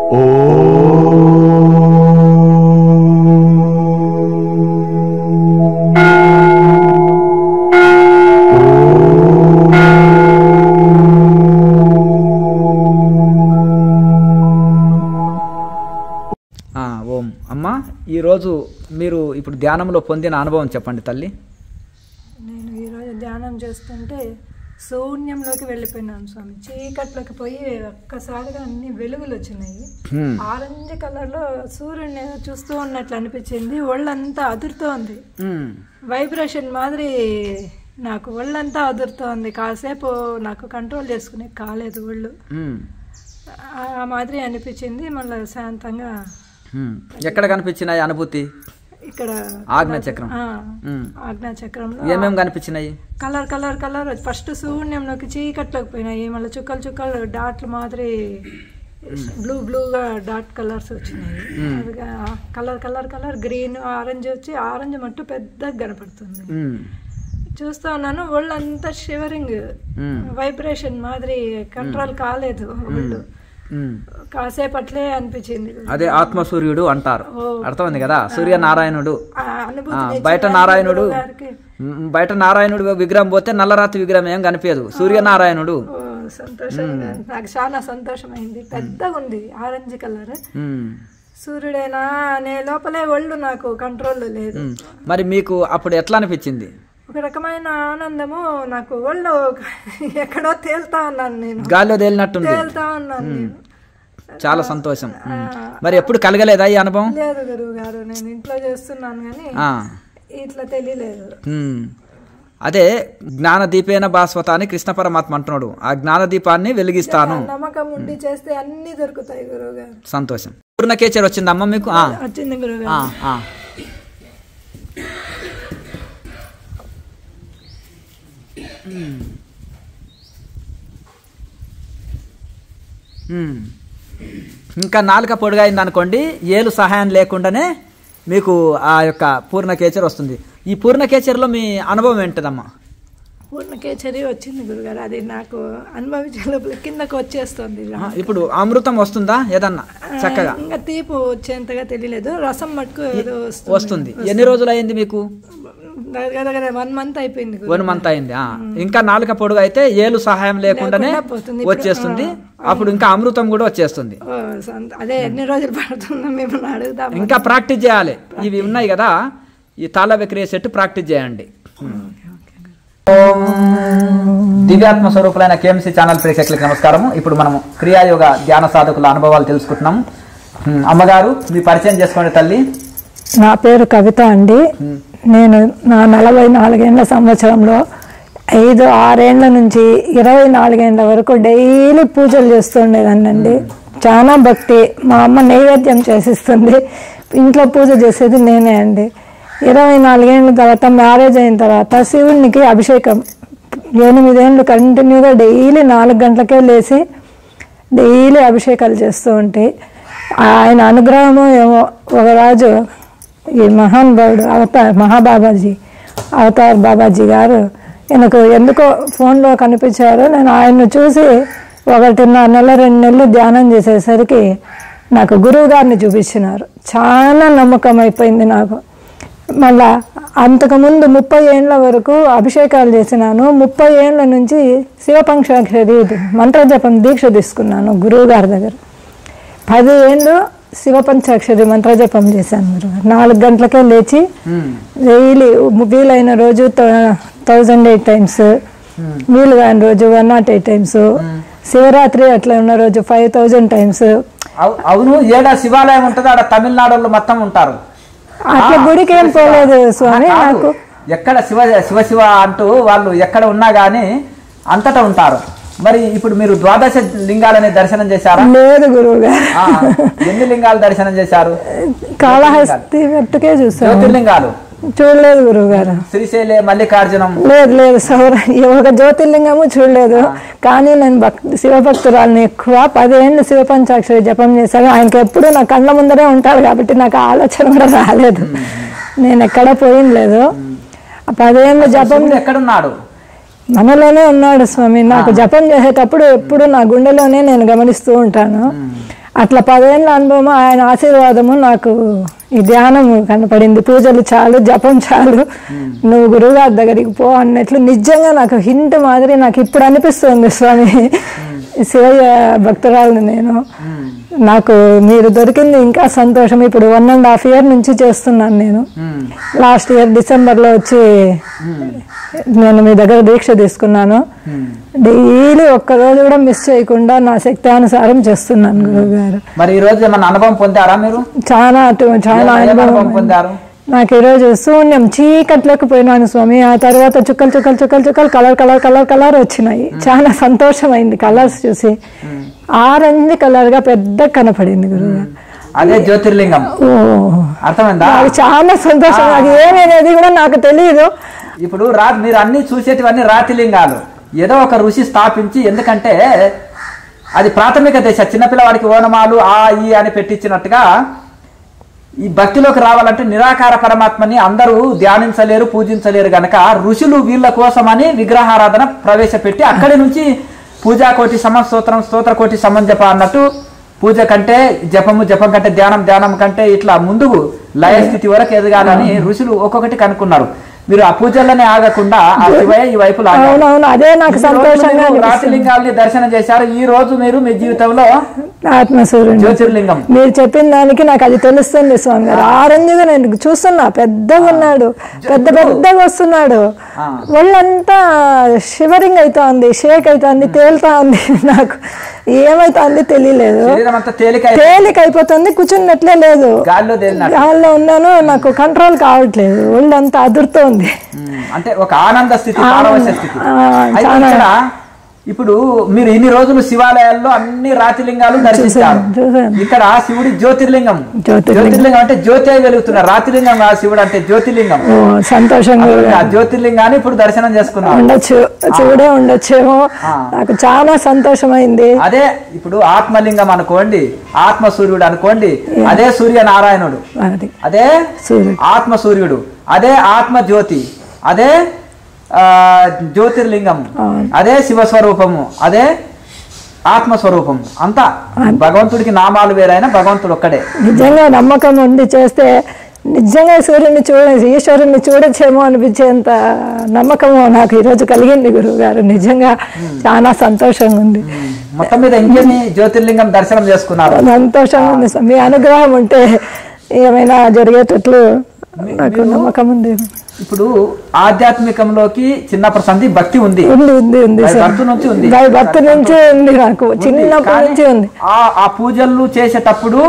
ఓం. అమ్మ, ఈరోజు మీరు ఇప్పుడు ధ్యానంలో పొందిన అనుభవం చెప్పండి తల్లి. నేను ఈరోజు ధ్యానం చేస్తుంటే శూన్యంలోకి వెళ్ళిపోయినాను స్వామి. చీకట్లోకి పోయి ఒక్కసారిగా అన్ని వెలుగులు వచ్చినాయి. ఆరెంజ్ కలర్ లో సూర్యుడిని చూస్తూ ఉన్నట్లు అనిపించింది. ఒళ్ళంతా అదురుతోంది, వైబ్రేషన్ మాదిరి నాకు ఒళ్ళంతా అదురుతోంది. కాసేపు నాకు కంట్రోల్ చేసుకునే కాలేదు ఒళ్ళు, ఆ మాదిరి అనిపించింది. మళ్ళీ శాంతంగా. ఎక్కడ కనిపించినాయి అనుభూతి? ఇక్కడ ఆజ్ఞాచక్రం. ఆజ్ఞాచక్రంలో ఏమేమి కనిపించినాయి? Colour colour colour. ఫస్ట్ శూన్యంలోకి చీకట్లోకి పోయినాయి. మళ్ళీ చుక్కలు చుక్కలు డాట్లు మాదిరి బ్లూ బ్లూగా డాట్ కలర్స్ వచ్చినాయి. Colour colour colour green orange వచ్చి ఆరెంజ్ మట్టు పెద్దగా కనపడుతుంది. చూస్తా ఉన్నాను. ఒళ్ళంతా షివరింగ్, వైబ్రేషన్ మాదిరి కంట్రోల్ కాలేదు ఒళ్ళు. కాసేపట్లే అనిపించింది. అదే ఆత్మ సూర్యుడు అంటారు. అర్థమైంది కదా? సూర్యనారాయణుడు. బయట నారాయణుడు విగ్రహం పోతే నల్లరాతి విగ్రహం ఏం కనిపించదు. సూర్యనారాయణుడు. సంతోషం, నాకు చాలా సంతోషమైంది. పెద్దగా ఉంది ఆరెంజ్ కలర్. సూర్యుడేనా అనే లోపలే ఒళ్ళు నాకు కంట్రోల్ లేదు. మరి మీకు అప్పుడు ఎట్లా అనిపించింది? ఒక రకమైన ఆనందము. నాకు ఒళ్ళు ఎక్కడో తేలుతా ఉన్నాను, నేను గాల్లో తేలినట్టుంది. తేలుతా ఉన్నాను నేను. చాలా సంతోషం. మరి ఎప్పుడు కలగలేదా ఈ అనుభవం? లేదు గురువు గారు, నేను ఇంట్లో చేస్తున్నాను కానీ ఇట్లా తెలియలేదు. అదే జ్ఞాన దీపేన భాస్వత అని కృష్ణ పరమాత్మ అంటున్నాడు. ఆ జ్ఞాన దీపాన్ని వెలిగిస్తాను. నమ్మకం ఉండి చేస్తే అన్ని దొరుకుతాయి గురువు గారు. సంతోషం. పూర్ణకేచర్ వచ్చిందమ్మ మీకు? వచ్చింది గురువు గారు. ఇంకా నాలుక పొడిగైంది అనుకోండి, ఏలు సహాయం లేకుండానే మీకు ఆ యొక్క పూర్ణకేచర్ వస్తుంది. ఈ పూర్ణకేచర్లో మీ అనుభవం ఏంటదమ్మా? పూర్ణకేచరి వచ్చింది గురుగారు. అది నాకు అనుభవించే లోపల కిందకు వచ్చేస్తుంది. ఇప్పుడు అమృతం వస్తుందా ఏదన్నా చక్కగా? ఇంకా తీపు వచ్చేంతగా తెలియలేదు. రసం మటుకు వస్తుంది. ఎన్ని రోజులు అయింది మీకు? 1 మంత్ అయిపోయింది. 1 మంత్ అయింది. ఇంకా నాలుక పొడుగు అయితే ఏలు సహాయం లేకుండానే వచ్చేస్తుంది. అప్పుడు ఇంకా అమృతం కూడా వచ్చేస్తుంది. అదే ఎన్ని రోజులు పడుతుందో మేము అడుగుదాం. ఇంకా ప్రాక్టీస్ చేయాలి. ఇవి ఉన్నాయి కదా, ఈ తాళ విక్రియ సెట్ ప్రాక్టీస్ చేయండి. దివ్యాత్మ స్వరూపులైన కేఎంసీ ఛానల్ ప్రేక్షకులకు నమస్కారము. ఇప్పుడు మనము క్రియాయోగ ధ్యాన సాధకుల అనుభవాలు తెలుసుకుంటున్నాము. అమ్మగారు, మీ పరిచయం చేసుకోండి తల్లి. నా పేరు కవిత అండి. నేను నా 44 సంవత్సరంలో 5-6 ఏళ్ల నుంచి 24 ఏళ్ల వరకు డైలీ పూజలు చేస్తుండేదాన్నండి. చాలా భక్తి. మా అమ్మ నైవేద్యం చేసిస్తుంది, ఇంట్లో పూజ చేసేది నేనే అండి. 24 ఏళ్ళ తర్వాత మ్యారేజ్ అయిన తర్వాత శివునికి అభిషేకం 8 ఏళ్ళు కంటిన్యూగా డైలీ 4 గంటలకే లేచి డైలీ అభిషేకాలు చేస్తూ ఉంటే ఆయన అనుగ్రహము ఏమో ఒకరాజు ఈ మహానుభావుడు మహాబాబాజీ అవతార్ బాబాజీ గారు నాకు ఎందుకో ఫోన్లో కనిపించారు. నేను ఆయన్ను చూసి 1.5 నెల 2 నెలలు ధ్యానం చేసేసరికి నాకు గురువు గారిని చూపించినారు. చాలా నమ్మకం అయిపోయింది నాకు. మళ్ళా అంతకుముందు 30 ఏళ్ళ వరకు అభిషేకాలు చేసినాను. 30 ఏళ్ళ నుంచి శివపంచాక్షరి మంత్రజపం దీక్ష తీసుకున్నాను గురువు గారి దగ్గర. 10 ఏళ్ళు శివపంచాక్షరి మంత్రజపం చేశాను గురువు. 4 గంటలకే లేచి డైలీ వీలైన రోజు 1008 టైమ్స్, వీలు కాని రోజు 108 టైమ్స్, శివరాత్రి అట్లా ఉన్న రోజు 5000 టైమ్స్. అవును, ఏడా శివాలయం ఉంటుంది ఆడ తమిళనాడులో మొత్తం ఉంటారు. అట్లా గుడికి ఏం పోలేదు స్వామి. నాకు ఎక్కడ శివ శివ శివ అంటూ వాళ్ళు ఎక్కడ ఉన్నా గానీ అంతటా ఉంటారు. మరి ఇప్పుడు మీరు 12 లింగాలని దర్శనం చేశారా? లేదు గురువు గారు. ఎన్ని లింగాలు దర్శనం చేశారు? కాళహస్తి మట్టుకే చూసాను. జ్యోతిర్లింగాలు చూడలేదు గురువు గారు. శ్రీశైలం, మల్లికార్జునం లేదు లేదు. ఒక జ్యోతిర్లింగము చూడలేదు. కానీ నేను శివభక్తురాలని ఎక్కువ 10 ఏళ్ళు శివపంచాక్షరి జపం చేశాను. ఆయనకి ఎప్పుడు నా కళ్ళ ముందరే ఉంటారు కాబట్టి నాకు ఆలోచన కూడా రాలేదు. నేను ఎక్కడ పోయింది లేదు. 10 ఏళ్ళు జపం. ఎక్కడున్నాడు? మనలోనే ఉన్నాడు స్వామి. నాకు జపం చేసేటప్పుడు ఎప్పుడు నా గుండెలోనే నేను గమనిస్తూ ఉంటాను. అట్లా 10 ఏళ్ళ అనుభవం, ఆయన ఆశీర్వాదము నాకు ఈ ధ్యానము కనపడింది. పూజలు చాలు, జపం చాలు, నువ్వు గురువుగారి దగ్గరికి పో అన్నట్లు నిజంగా నాకు హింట్ మాదిరి నాకు ఇప్పుడు అనిపిస్తుంది. స్వామి, శివయ్య భక్తురాలను నేను, నాకు మీరు దొరికింది ఇంకా సంతోషం. ఇప్పుడు 1.5 year నుంచి చేస్తున్నాను నేను. లాస్ట్ ఇయర్ డిసెంబర్లో వచ్చి నేను మీ దగ్గర దీక్ష తీసుకున్నాను. డైలీ ఒక్కరోజు కూడా మిస్ చేయకుండా నా శక్తి అనుసారం చేస్తున్నాను గురువు గారు. మరి ఈ రోజు ఏమన్నా అనుభవం పొందారా మీరు? చాలా అనుభవం పొందారు. నాకు ఈరోజు శూన్యం, చీకట్లోకి పోయినాను స్వామి. ఆ తర్వాత చుక్కలు చుక్కలు చుక్కలు చుక్కలు కలర్ కలర్ కలర్ కలర్ వచ్చినాయి. చాలా సంతోషమైంది కలర్స్ చూసి. ఆరెంజ్ కలర్ గా పెద్ద కనపడింది గురువు. అదే జ్యోతిర్లింగం. అర్థమైందా? చాలా సంతోషం. అది ఏమనేది కూడా నాకు తెలియదు. ఇప్పుడు మీరు అన్ని చూసేటివన్నీ రాతిలింగాలు ఏదో ఒక ఋషి స్థాపించి, ఎందుకంటే అది ప్రాథమిక దశ. చిన్నపిల్లవాడికి ఓనమాలు ఆ ఈ అని పెట్టించినట్టుగా ఈ భక్తిలోకి రావాలంటే నిరాకార పరమాత్మని అందరూ ధ్యానించలేరు, పూజించలేరు గనక ఋషులు వీళ్ళ కోసమని విగ్రహారాధన ప్రవేశపెట్టి అక్కడి నుంచి పూజాకోటి సమస్తోత్రం, స్తోత్రకోటి సమంజప అన్నట్టు పూజ కంటే జపము, జపం కంటే ధ్యానం, ధ్యానం కంటే ఇట్లా ముందుకు లయస్థితి వరకు ఎదగాలని ఋషులు ఒక్కొక్కటి కనుక్కున్నారు. మీరు ఆ పూజలనే ఆగకుండా ఆ శివయ్య ఈ వైపు అదే నాకు సంతోషంగా రాతిలింగాల్ని దర్శనం చేశారు. ఈ రోజు మీరు మీ జీవితంలో ఆత్మసూర్యుడు జ్యోతిర్లింగం మీరు చెప్పిన దానికి నాకు అది తెలుస్తుంది స్వామి గారు. ఆరెంజ్గా నేను చూస్తున్నా, పెద్దగా ఉన్నాడు, పెద్దగా వస్తున్నాడు. వాళ్ళంతా షివరింగ్ అవుతా ఉంది, షేక్ అవుతా ఉంది, తేలుతా ఉంది. నాకు ఏమైతుంది తెలియలేదు, తేలిక అయిపోతుంది, కూర్చున్నట్లే లేదు, గాల్లో ఉన్నాను, నాకు కంట్రోల్ కావట్లేదు, ఒళ్ళంతా అదురుతోంది. అంటే ఒక ఆనంద స్థితి, ఇప్పుడు మీరు ఇన్ని రోజులు శివాలయాల్లో అన్ని రాతిలింగాలు దర్శిస్తారు. ఇక్కడ శివుడి జ్యోతిర్లింగం. జ్యోతిర్లింగం అంటే జ్యోతి వెలుగుతున్నారు. రాతిలింగం కాదు శివుడు అంటే జ్యోతిర్లింగం. సంతోషంగా జ్యోతిర్లింగాన్ని ఇప్పుడు దర్శనం చేసుకున్నాం. ఉండొచ్చు, శివుడే ఉండొచ్చేమో. నాకు చాలా సంతోషమైంది. అదే ఇప్పుడు ఆత్మలింగం అనుకోండి, ఆత్మ సూర్యుడు అనుకోండి, అదే సూర్యనారాయణుడు, అదే ఆత్మ సూర్యుడు, అదే ఆత్మ జ్యోతి, అదే జ్యోతిర్లింగం, అదే శివస్వరూపము, అదే ఆత్మస్వరూపం. అంతా భగవంతుడికి నామాలు వేరైనా భగవంతుడు ఒక్కడే. నిజంగా నమ్మకం ఉంది చేస్తే నిజంగా సూర్యుని ఈశ్వరుని చూడొచ్చేమో అనిపించేంత నమ్మకము నాకు ఈరోజు కలిగింది గురువు గారు. నిజంగా చాలా సంతోషంగా ఉంది. మొత్తం మీద ఇంకేమి జ్యోతిర్లింగం దర్శనం చేసుకున్నారు? సంతోషంగా ఉంది. మీ అనుగ్రహం ఉంటే ఏమైనా జరిగేటట్లు నాకు నమ్మకం ఉంది. ఇప్పుడు ఆధ్యాత్మికంలోకి చిన్నప్పటి సంధి భక్తి ఉంది, భక్తి నుంచి ఉంది, నాకు చిన్నప్పటి నుంచి ఉంది. ఆ పూజలు చేసేటప్పుడు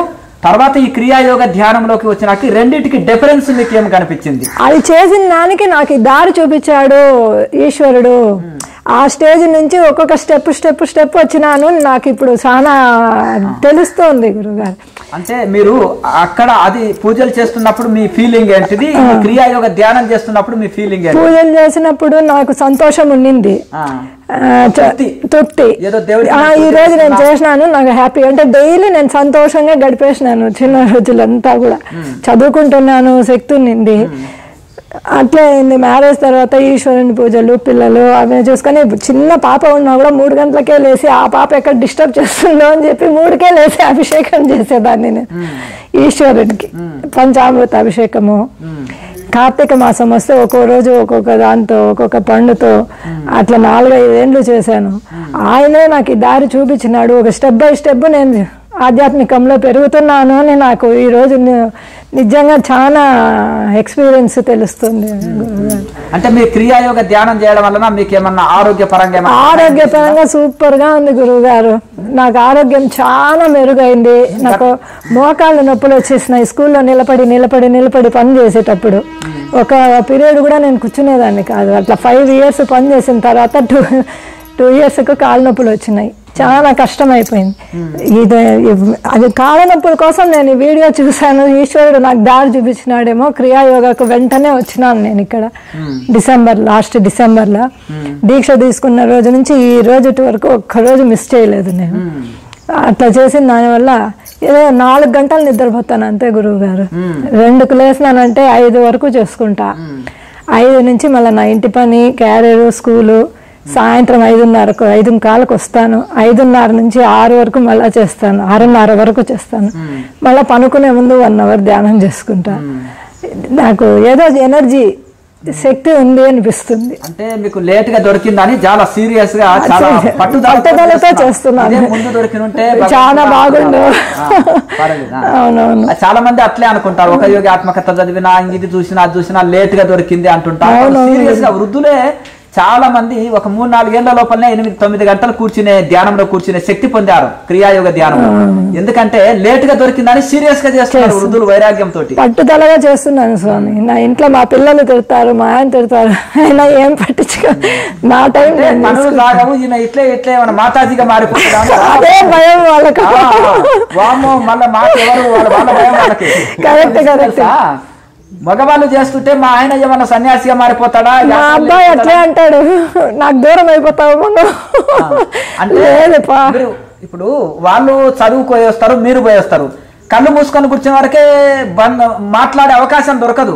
తర్వాత ఈ క్రియాయోగ ధ్యానంలోకి వచ్చినాక రెండింటికి డిఫరెన్స్ మీకు ఏం కనిపించింది? అది చేసిన దానికి నాకు దారి చూపించాడు ఈశ్వరుడు. ఆ స్టేజ్ నుంచి ఒక్కొక్క స్టెప్ వచ్చినాను. నాకు ఇప్పుడు చాలా తెలుస్తోంది గురుగారు. అంటే మీరు అక్కడ అది పూజలు చేస్తున్నప్పుడు మీ ఫీలింగ్ ఏంటిది, క్రియాయోగ ధ్యానం చేస్తున్నప్పుడు మీ ఫీలింగ్ ఏంటి? పూజలు చేసినప్పుడు నాకు సంతోషం ఉండింది, తృప్తి. ఈ రోజు నేను చేసినాను, నాకు హ్యాపీ. అంటే డైలీ నేను సంతోషంగా గడిపేసినాను చిన్న రోజులంతా కూడా. చదువుకుంటున్నాను, శక్తి ఉన్నింది. అట్లే మ్యారేజ్ తర్వాత ఈశ్వరుని పూజలు, పిల్లలు అవి చూసుకొని చిన్న పాప ఉన్నా కూడా 3 గంటలకే లేచి ఆ పాప ఎక్కడ డిస్టర్బ్ చేస్తుందో అని చెప్పి 3కే లేచి అభిషేకం చేసేదాన్ని నేను ఈశ్వరునికి. పంచామృత అభిషేకము. కార్తీక మాసం వస్తే ఒక్కో రోజు ఒక్కొక్క దాంతో, ఒక్కొక్క పండుతో అట్లా 4-5 ఏళ్ళు చేశాను. ఆయనే నాకు ఈ దారి చూపించినాడు. ఒక స్టెప్ బై స్టెప్ నేను ఆధ్యాత్మికంలో పెరుగుతున్నాను అని నాకు ఈరోజు నిజంగా చాలా ఎక్స్పీరియన్స్ తెలుస్తుంది. అంటే మీ క్రియాయోగ ధ్యానం చేయడం వలన మీకు ఏమన్నా ఆరోగ్యపరంగా సూపర్ గా ఉంది గురువు గారు. నాకు ఆరోగ్యం చాలా మెరుగైంది. నాకు మోకాళ్ళు నొప్పులు వచ్చేసినాయి స్కూల్లో నిలబడి పని చేసేటప్పుడు. ఒక పీరియడ్ కూడా నేను కూర్చునేదాన్ని కాదు. అట్లా 5 years పని చేసిన తర్వాత 2 years కాళ్ళ నొప్పులు వచ్చినాయి. చాలా కష్టమైపోయింది. అది కాళ్ళ నొప్పుల కోసం నేను ఈ వీడియో చూశాను. ఈశ్వరుడు నాకు దారి చూపించినాడేమో. క్రియాయోగాకు వెంటనే వచ్చినాను నేను ఇక్కడ లాస్ట్ డిసెంబర్లో దీక్ష తీసుకున్న రోజు నుంచి ఈ రోజు వరకు ఒక్కరోజు మిస్ చేయలేదు నేను. అట్లా చేసిన దానివల్ల ఏదో 4 గంటలు నిద్రపోతాను అంతే గురువు గారు. 2కు లేసినానంటే 5 వరకు చేసుకుంటా. 5 నుంచి మళ్ళీ నా ఇంటి పని, క్యారియర్, స్కూలు సాయంత్రం 5:30కు 5:15కు వస్తాను. 5:30 నుంచి 6 వరకు మళ్ళీ చేస్తాను. 6:30 వరకు చేస్తాను. మళ్ళీ పనుకునే ముందు 1 అవర్ ధ్యానం చేసుకుంటాను. నాకు ఏదో ఎనర్జీ శక్తి ఉంది అనిపిస్తుంది. అంటే మీకు లేట్ గా దొరికిందని చాలా సీరియస్ గా చాలా పట్టుదలతో చేస్తున్నాను. ముందు దొరికినుంటే చాలా బాగుండు. అవునవును, చాలా మంది అట్లే అనుకుంటారు. ఒక యోగి ఆత్మకథ చదివినా ఇది చూసినా అది చూసినా లేట్ గా దొరికింది అంటుంటారు. సీరియస్ గా వృద్ధులే చాలా మంది ఒక 3-4 ఏళ్ల లోపలనే 8-9 గంటలు కూర్చునే ధ్యానంలో కూర్చునే శక్తి పొందారు క్రియాయోగ ధ్యానం. ఎందుకంటే లేట్ గా దొరికిందని సీరియస్ గా చేస్తున్నారు వృద్ధులు వైరాగ్యంతో. పట్టుదలగా చేస్తున్నాను స్వామి. నా ఇంట్లో మా పిల్లలు తిడతారు, మా ఆయన తిడతారు, అయినా ఏం పట్టించుకో, నా టైం పనులు సాగవు. ఈయన ఇట్లే ఏమైనా మాతాజీగా మారిపోతున్నాను. అదే భయం వాళ్ళకి. వామో మళ్ళీ మాట ఎవరు వాళ్ళ భయం వాళ్ళకి. కరెక్ట్. మగవాళ్ళు చేస్తుంటే మా ఆయన ఏమన్నా సన్యాసిగా మారిపోతాడా? మా అబ్బాయి అట్లే అంటాడు, నాకు దూరం అయిపోతావు. అంటే ఇప్పుడు వాళ్ళు చదువుకు పోయేస్తారు, మీరు పోయేస్తారు. కళ్ళు మూసుకొని కూర్చున్న వరకే మాట్లాడే అవకాశం దొరకదు.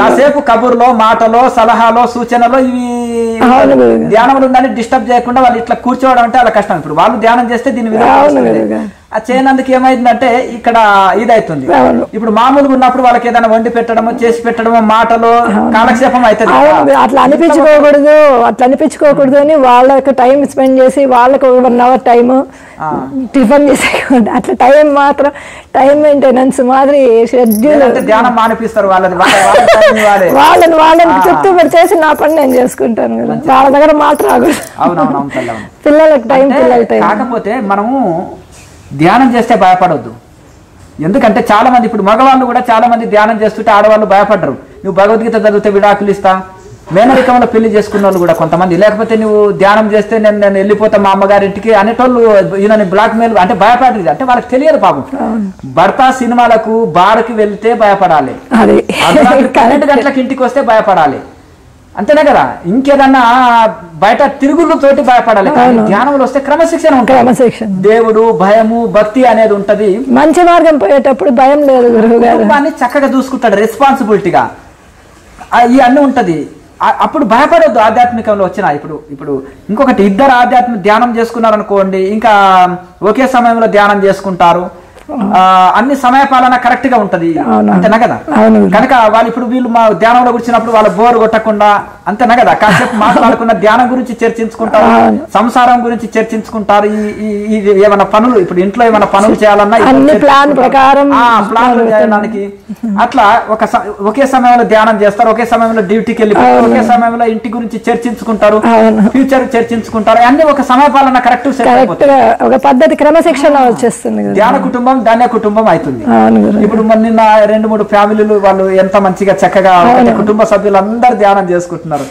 కాసేపు కబుర్లో, మాటలో, సలహాలో, సూచనలో ఇవి ధ్యానంలో ఉందని డిస్టర్బ్ చేయకుండా వాళ్ళు ఇట్లా కూర్చోవడం అంటే వాళ్ళ కష్టం. ఇప్పుడు వాళ్ళు ధ్యానం చేస్తే దీని విలువ ఆ చేయనందుకు ఏమైందంటే ఇక్కడ ఇదైతుంది. ఇప్పుడు మామూలుగా ఉన్నప్పుడు వాళ్ళకి ఏదైనా వండి పెట్టడమో చేసి పెట్టడమో మాటలో కాలక్షేపం అవుతుంది. అట్లా అనిపించుకోకూడదు అని వాళ్ళకి టైం స్పెండ్ చేసి వాళ్ళకి 1 అవర్ టైమ్ టిఫిన్ చేసే అట్లా టైం మాత్రం టైం మెయింటెనెన్స్ మాదిరి షెడ్యూల్ ధ్యానం మానిపిస్తారు. వాళ్ళని చుట్టూ చేసి నా పని నేను చేసుకుంటాను కదా. వాళ్ళ దగ్గర మాట రాకూడదు. పిల్లలకి టైం కాకపోతే మనము ధ్యానం చేస్తే భయపడొద్దు. ఎందుకంటే చాలా మంది ఇప్పుడు మగవాళ్ళు కూడా చాలా మంది ధ్యానం చేస్తుంటే ఆడవాళ్ళు భయపడరు. నువ్వు భగవద్గీత చదివితే విడాకులు ఇస్తా, మేనరికంలో పెళ్లి చేసుకున్న వాళ్ళు కూడా కొంతమంది, లేకపోతే నువ్వు ధ్యానం చేస్తే నేను వెళ్ళిపోతా మా అమ్మగారింటికి అనేటోళ్ళు ఈయనని బ్లాక్ మెయిల్ అంటే భయపడదు. అంటే వాళ్ళకి తెలియదు పాపం. భర్త సినిమాలకు బార్కి వెళ్తే భయపడాలి, 12 గంటలకు ఇంటికి వస్తే భయపడాలి, అంతేనా కదా. ఇంకేదన్నా బయట తిరుగుళ్ళతోటి భయపడాలి. ధ్యానంలో వస్తే క్రమశిక్షణ ఉంటుంది. దేవుడు, భయము, భక్తి అనేది ఉంటది. మంచి మార్గం పోయేటప్పుడు భయం లేదు. కుటుంబాన్ని చక్కగా చూసుకుంటాడు, రెస్పాన్సిబిలిటీగా ఇవన్నీ ఉంటది. అప్పుడు భయపడొద్దు ఆధ్యాత్మికంలో వచ్చిన. ఇప్పుడు ఇంకొకటి, ఇద్దరు ఆధ్యాత్మిక ధ్యానం చేసుకున్నారు అనుకోండి, ఇంకా ఒకే సమయంలో ధ్యానం చేసుకుంటారు. అన్ని సమయపాలన కరెక్ట్ గా ఉంటది, అంతేనా కదా. కనుక వాళ్ళు ఇప్పుడు వీళ్ళు మా ధ్యానంలో కూర్చున్నప్పుడు వాళ్ళ బోర్ కొట్టకుండా, అంతేనా కదా, కాసేపు మాట్లాడుకున్న ధ్యానం గురించి చర్చించుకుంటారు, సంసారం గురించి చర్చించుకుంటారు. ఏమైనా పనులు ఇప్పుడు ఇంట్లో ఏమైనా పనులు చేయాలన్నా ప్లాన్ ప్రకారం ప్లాన్ చేయడానికి అట్లా ఒకే సమయంలో ధ్యానం చేస్తారు, ఒకే సమయంలో డ్యూటీకి వెళ్ళిపోతారు, ఒకే సమయంలో ఇంటి గురించి చర్చించుకుంటారు, ఫ్యూచర్ చర్చించుకుంటారు. అన్ని ఒక సమయపాలన కరెక్ట్ ఒక పద్ధతి క్రమశిక్షణ వచ్చేస్తుంది. ధ్యాన కుటుంబం ధాన్య కుటుంబం అవుతుంది. ఇప్పుడు నిన్న 2-3 ఫ్యామిలీలు వాళ్ళు ఎంత మంచిగా చక్కగా కుటుంబ సభ్యులు అందరు ధ్యానం చేసుకుంటున్నారు.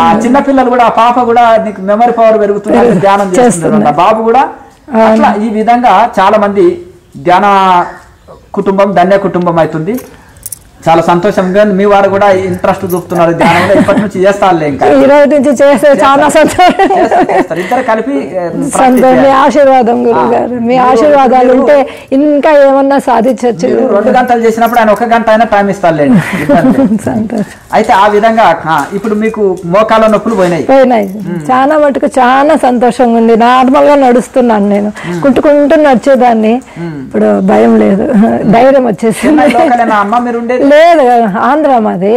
ఆ చిన్న పిల్లలు కూడా, ఆ పాప కూడా నీకు మెమరీ పవర్ పెరుగుతుంది, ధ్యానం చేస్తున్నారు. బాబు కూడా అట్లా ఈ విధంగా చాలా మంది ధ్యాన కుటుంబం ధన్య కుటుంబం అవుతుంది. చాలా సంతోషంగా మీ వారు కూడా ఇంట్రెస్ట్ చూపుతున్నారు ధ్యానంలో. ఇప్పటి నుంచి చేస్తారు, ఇంకా ఈ రోజు నుంచి చేస్తే చాలా సంతోషం. ఇద్దరు కలిపి మీ ఆశీర్వాదం గురువు గారు, మీ ఆశీర్వాదాలు ఉంటే ఇంకా ఏమన్నా సాధించవచ్చు. 2 గంటలు చేసినప్పుడు ఆయన 1 గంట అయినా టైం ఇస్తారులేండి. అయితే ఆ విధంగా ఇప్పుడు మీకు మోకాళ్ళ నొప్పులు పోయినాయి. చాలా మటుకు చాలా సంతోషంగా ఉంది. నార్మల్ గా నడుస్తున్నాను, నేను కుంటుకుంటూ నడిచేదాన్ని. ఇప్పుడు భయం లేదు, ధైర్యం వచ్చేసింది. లేదు, ఆంధ్ర మాది.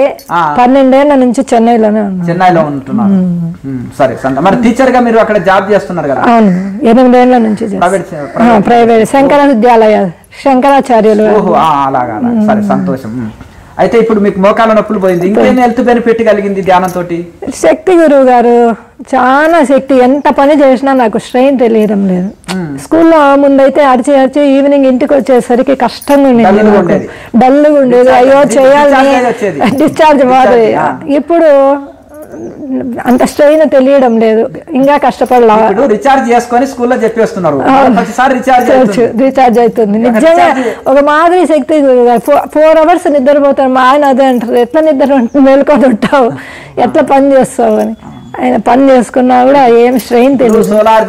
12 ఏళ్ల నుంచి చెన్నైలో ఉంటున్నారు. సరే, మరి టీచర్ గా మీరు అక్కడ జాబ్ చేస్తున్నారు కదా? అవును, 8 ఏళ్ల నుంచి ప్రైవేట్ శంకర విద్యాలయ, శంకరాచార్యులు. అలాగా, సరే సంతోషం. అయితే ఇప్పుడు మీకు మోకాళ్ళ నొప్పులు పోయింది, ఇంకేం హెల్త్ బెనిఫిట్ కలిగింది ధ్యానంతో? శక్తి గురువు గారు, చాలా శక్తి. ఎంత పని చేసినా నాకు స్ట్రెయిన్ తెలియడం లేదు. స్కూల్లో ముందైతే అరిచి ఈవినింగ్ ఇంటికి వచ్చేసరికి కష్టంగా ఉండేది, డల్గా ఉండేది. అయ్యో చేయాలి, డిశ్చార్జ్ మాది. ఇప్పుడు అంత స్ట్రెయిన్ తెలియడం లేదు, ఇంకా కష్టపడలా. రిచార్జ్ చేసుకొని స్కూల్లో చెప్పేస్తున్నారు, రీఛార్జ్ అవుతుంది. నిజంగా ఒక మాదిరి శక్తి. 4 అవర్స్ నిద్రపోతాను. మా ఆయన అదే అంటారు, ఎట్లా నిద్ర మేల్కొని ఉంటావు, ఎట్లా పని చేస్తావు అని. ఆయన పని చేసుకున్నా కూడా ఏం స్ట్రెయిన్ తెలియదు. సోలార్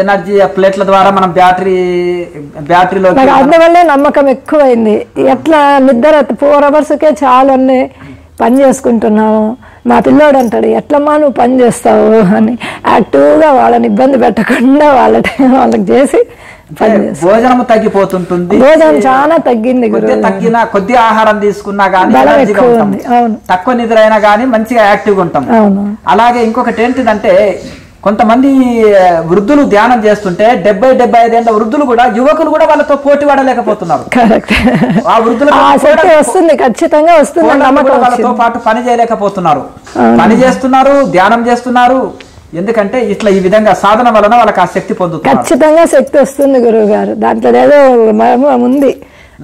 ఎనర్జీ ప్లేట్ల ద్వారా మనం బ్యాటరీలో నాకు అందువల్లే నమ్మకం ఎక్కువైంది. ఎట్లా నిద్ర 4 అవర్స్కే చాలు అని పని చేసుకుంటున్నాము. మా పిల్లోడు అంటాడు, ఎట్లమ్మా నువ్వు పని చేస్తావు అని. యాక్టివ్గా వాళ్ళని ఇబ్బంది పెట్టకుండా వాళ్ళకి చేసి పని చేస్తాం. భోజనం తగ్గిపోతుంటుంది, భోజనం చాలా తగ్గింది. కొద్ది ఆహారం తీసుకున్నా గానీ అవును, తక్కువ నిద్ర అయినా గానీ మంచిగా యాక్టివ్గా ఉంటాం. అవును. అలాగే ఇంకొకటి ఏంటిదంటే కొంతమంది వృద్ధులు ధ్యానం చేస్తుంటే 70-75 ఏళ్ళ వృద్ధులు కూడా, యువకులు కూడా వాళ్ళతో పోటీ పడలేకపోతున్నారు. ఆ వృద్ధులకు వస్తుంది, ఖచ్చితంగా వస్తుంది. వాళ్ళతో పాటు పని చేయలేకపోతున్నారు. పని చేస్తున్నారు, ధ్యానం చేస్తున్నారు. ఎందుకంటే ఇట్లా ఈ విధంగా సాధన వలన వాళ్ళకి ఆ శక్తి పొందుతుంది. ఖచ్చితంగా శక్తి వస్తుంది గురువు గారు. దాంట్లో ఏదో ఉంది,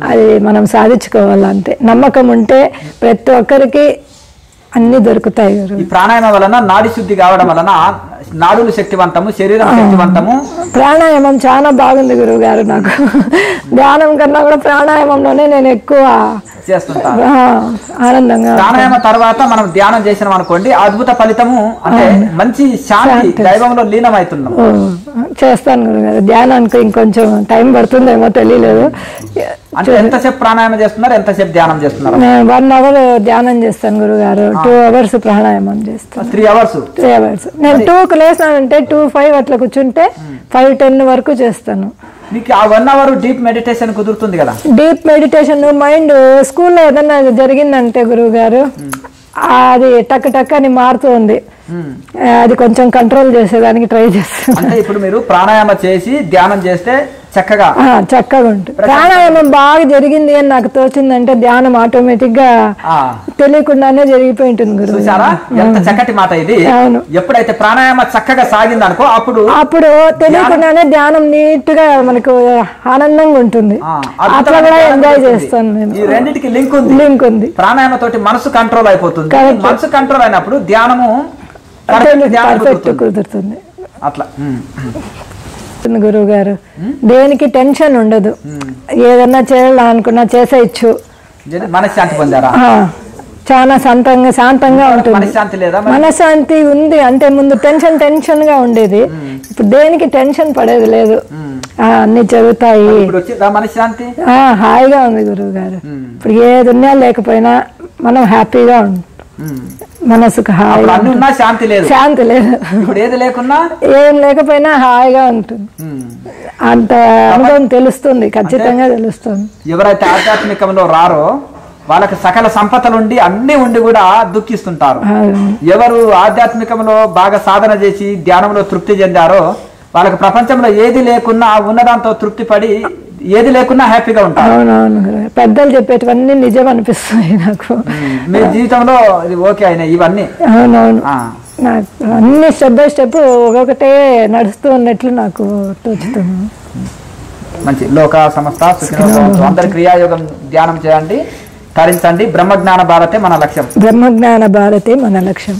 అది మనం సాధించుకోవాలంటే నమ్మకం ఉంటే ప్రతి ఒక్కరికి అన్ని దొరుకుతాయి. ఈ ప్రాణాయామం వలన నాడి శుద్ధి కావడం వలన నాడులు శక్తివంతము, శరీరం శక్తివంతము. ప్రాణాయామం చాలా బాగుంది గురువు గారు. నాకు ధ్యానం కన్నా కూడా ప్రాణాయామంలోనే నేను ఎక్కువ చేస్తుంటాను, ఆనందంగా. ప్రాణాయామం తర్వాత మనం ధ్యానం చేసినాం అనుకోండి, అద్భుత ఫలితము, అంటే మంచి శాంతి, దైవంలో లీనమవుతున్నాం. చేస్తాను గురుగారు. ధ్యానానికి ఇంకొంచెం టైం పడుతుందేమో తెలియలేదు. అంటే ఎంతసేపు ప్రాణాయామం చేస్తున్నారు, ఎంతసేపు ధ్యానం చేస్తున్నారు? నేను 1 hour ధ్యానం చేస్తాను గురుగారు. 2 hours ప్రాణాయామం చేస్తాను. 3 hours. నేను 2కు లేసానంటే 2:05 అట్లా కూర్చుంటే 5:10 వరకు చేస్తాను. మీకు ఆ 1 hour డీప్ మెడిటేషన్ కుదురుతుంది కదా? డీప్ మెడిటేషన్ మైండ్ స్కూల్లో ఏదన్నా జరిగిందంటే గురువు గారు అది టక్ అని మారుతుంది. అది కొంచెం కంట్రోల్ చేసేదానికి ట్రై చేస్తాను. అంటే ఇప్పుడు మీరు ప్రాణాయామం చేసి ధ్యానం చేస్తే చక్కగా ఉంటుంది. ప్రాణాయామం బాగా జరిగింది అని నాకు తోచిందంటే ధ్యానం ఆటోమేటిక్ గా తెలియకుండానే జరిగిపోయి ఉంటుంది గురువు. చూసారా ఎంత చక్కటి మాట ఇది. అవును. ఎప్పుడైతే ప్రాణాయామం చక్కగా సాగింది అనుకో అప్పుడు తెలియకుండానే ధ్యానం నీట్ గా మనకు ఆనందంగా ఉంటుంది. అట్లా కూడా ఎంజాయ్ చేస్తాను నేను. ఈ రెండింటికి లింక్ ఉంది. ప్రాణాయామం తోటి మనసు కంట్రోల్ అయిపోతుంది. మనసు కంట్రోల్ అయినప్పుడు ధ్యానము కుదురుతుంది. అట్లా గురువు గారు దేనికి టెన్షన్ ఉండదు. ఏదన్నా చేయాలనుకున్నా చేసేయచ్చు. మనశ్శాంతి పొందారా? చాలా శాంతంగా ఉంటుంది. మనశ్శాంతి ఉంది. అంటే ముందు టెన్షన్ గా ఉండేది, ఇప్పుడు దేనికి టెన్షన్ పడేది లేదు. అన్ని జరుగుతాయి. మనశ్శాంతి హాయిగా ఉంది గురువు గారు. ఇప్పుడు ఏది ఉన్నా లేకపోయినా మనం హ్యాపీగా ఉంటాం. మనసుకు శాంతి లేదు. ఏం లేకపోయినా హాయిగా ఉంటుంది. అంత అనుభవం తెలుస్తుంది, ఖచ్చితంగా తెలుస్తుంది. ఎవరైతే ఆధ్యాత్మికంలో రారో వాళ్ళకి సకల సంపదలుండి అన్ని ఉండి కూడా దుఃఖిస్తుంటారు. ఎవరు ఆధ్యాత్మికంలో బాగా సాధన చేసి ధ్యానంలో తృప్తి చెందారో వాళ్ళకి ప్రపంచంలో ఏది లేకున్నా ఉన్నదాంతో తృప్తి పడి ఏది లేకున్నా హ్యాపీగా ఉంటారు. అవునవును, పెద్దలు చెప్పేటివన్నీ నిజం అనిపిస్తాయి నాకు. మీ జీవితంలో ఇది ఓకే అయినా ఇవన్నీ? అవునవును, నాకు అన్ని స్టెప్ బై స్టెప్ ఒక్కొక్కటే నడుస్తూ ఉన్నట్లు నాకు తోచుతుంది. మంచి లోక సమస్త అందరి క్రియాయోగం ధ్యానం చేయండి, తరించండి. బ్రహ్మజ్ఞాన భారతే మన లక్ష్యం. బ్రహ్మజ్ఞాన భారతే మన లక్ష్యం.